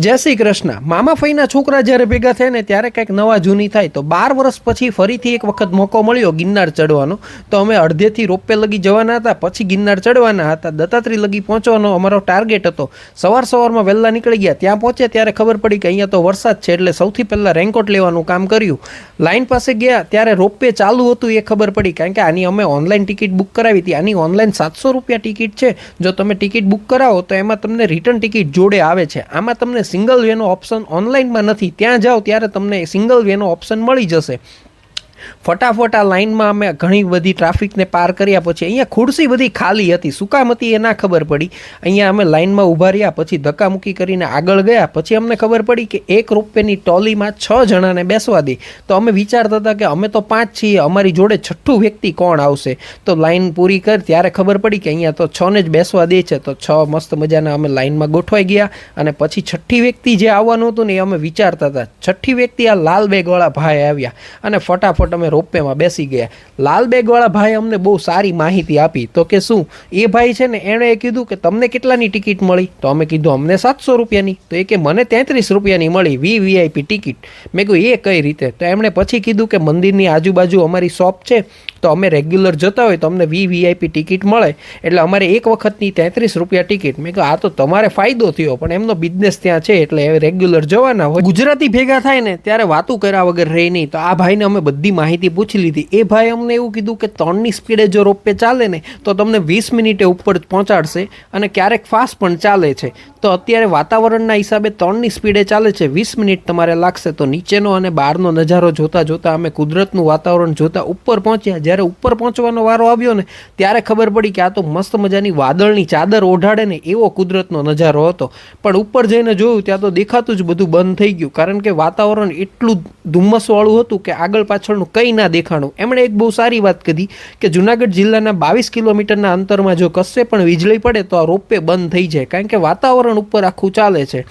જય શ્રી કૃષ્ણ। મામા ફઈના છોકરા જ્યારે ભેગા થાય ને ત્યારે કંઈક નવા જૂની થાય તો 12 વર્ષ પછી ફરીથી એક વખત મોકો મળ્યો ગિરનાર ચડવાનો। તો અમે અડધેથી રોપવે લગી જવાના હતા, પછી ગિરનાર ચડવાના હતા। દત્તાત્રેય લગી પહોંચવાનો અમારો ટાર્ગેટ હતો। સવારમાં વહેલા નીકળી ગયા। ત્યાં પહોંચ્યા ત્યારે ખબર પડી કે અહીંયા તો વરસાદ છે, એટલે સૌથી પહેલાં રેનકોટ લેવાનું કામ કર્યું। લાઇન પાસે ગયા ત્યારે રોપવે ચાલુ હતું એ ખબર પડી, કારણ કે આની અમે ઓનલાઈન ટિકિટ બુક કરાવી હતી। આની ઓનલાઈન 700 રૂપિયા ટિકિટ છે। જો તમે ટિકિટ બુક કરાવો તો એમાં તમને રિટર્ન ટિકિટ જોડે આવે છે। આમાં તમને સિંગલ વેનો ઓપ્શન ઓનલાઈનમાં નથી, ત્યાં જાઓ ત્યારે તમને સિંગલ વેનો ઓપ્શન મળી જશે। ફટાફટ આ લાઇનમાં અમે ઘણી બધી ટ્રાફિકને પાર કર્યા પછી અહીંયા ખુરશી બધી ખાલી હતી, શું કામ હતી એ ના ખબર પડી। અહીંયા અમે લાઇનમાં ઊભા રહ્યા, પછી ધક્કામુક્કી કરીને આગળ ગયા। પછી અમને ખબર પડી કે એક રોપવેની ટોલીમાં 6 જણાને બેસવા દે। તો અમે વિચારતા હતા કે અમે તો 5 છીએ, અમારી જોડે છઠ્ઠું વ્યક્તિ કોણ આવશે। તો લાઇન પૂરી કરી ત્યારે ખબર પડી કે અહીંયા તો 6 ને જ બેસવા દે છે। તો 6 મસ્ત મજાના અમે લાઇનમાં ગોઠવાઈ ગયા, અને પછી છઠ્ઠી વ્યક્તિ જે આવવાનું હતું ને એ અમે વિચારતા હતા। છઠ્ઠી વ્યક્તિ આ લાલ બેગવાળા ભાઈ આવ્યા અને ફટાફટ અમે રોપવેમાં બેસી ગયા। લાલ બેગવાળા ભાઈ અમને બહુ સારી માહિતી આપી। તો કે શું એ ભાઈ છે ને એણે કીધું કે તમને કેટલાની ટિકિટ મળી? તો અમે કીધું અમને 700 રૂપિયાની। તો એ કે મને 33 રૂપિયાની મળી વીઆઈપી ટિકિટ। મેં કહ્યું એ કઈ રીતે? તો એમણે પછી કીધું કે મંદિરની આજુબાજુ અમારી શોપ છે, તો અમે રેગ્યુલર જતા હોય તો અમને વીઆઈપી ટિકિટ મળે, એટલે અમારે એક વખતની 33 રૂપિયા ટિકિટ। મેં કહ્યું આ તો તમારે ફાયદો થયો, પણ એમનો બિઝનેસ ત્યાં છે એટલે એ રેગ્યુલર જવાના હોય। ગુજરાતી ભેગા થાય ને ત્યારે વાતું કર્યા વગર રહી નહીં। તો આ ભાઈને અમે બધી માહિતી પૂછી લીધી। એ ભાઈ અમને એવું કીધું કે 3ની સ્પીડે જો રોપવે ચાલે ને તો તમને 20 મિનિટે ઉપર પહોંચાડશે, અને ક્યારેક ફાસ્ટ પણ ચાલે છે। તો અત્યારે વાતાવરણના હિસાબે 3ની સ્પીડે ચાલે છે, 20 મિનિટ તમારે લાગશે। તો નીચેનો અને બહારનો નજારો જોતા જોતા અમે કુદરતનું વાતાવરણ જોતા ઉપર પહોંચ્યા। જ્યારે ઉપર પહોંચવાનો વારો આવ્યો ને ત્યારે ખબર પડી કે આ તો મસ્ત મજાની વાદળની ચાદર ઓઢાડે ને એવો કુદરતનો નજારો હતો। પણ ઉપર જઈને જોયું ત્યાં તો દેખાતું જ બધું બંધ થઈ ગયું, કારણ કે વાતાવરણ એટલું ધુમ્મસવાળું હતું કે આગળ પાછળનું કંઈ ના દેખાણું। એમણે એક બહુ સારી વાત કીધી કે જુનાગઢ જિલ્લાના 22 કિલોમીટરના અંતરમાં જો કશે પણ વીજળી પડે તો આ રોપવે બંધ થઈ જાય, કારણ કે વાતાવરણ ઉપર આખું ચાલે છે।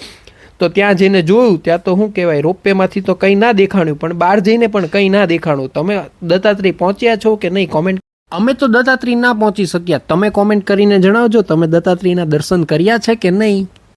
તો ત્યાં જઈને જોયું ત્યાં તો શું કહેવાય, રોપવેમાંથી તો કંઈ ના દેખાણું, પણ બહાર જઈને પણ કંઈ ના દેખાણું। તમે દત્તાત્રેય પહોંચ્યા છો કે નહીં? કોમેન્ટ। અમે તો દત્તાત્રેય ના પહોંચી શક્યા, તમે કોમેન્ટ કરીને જણાવજો તમે દત્તાત્રેયના દર્શન કર્યા છે કે નહીં।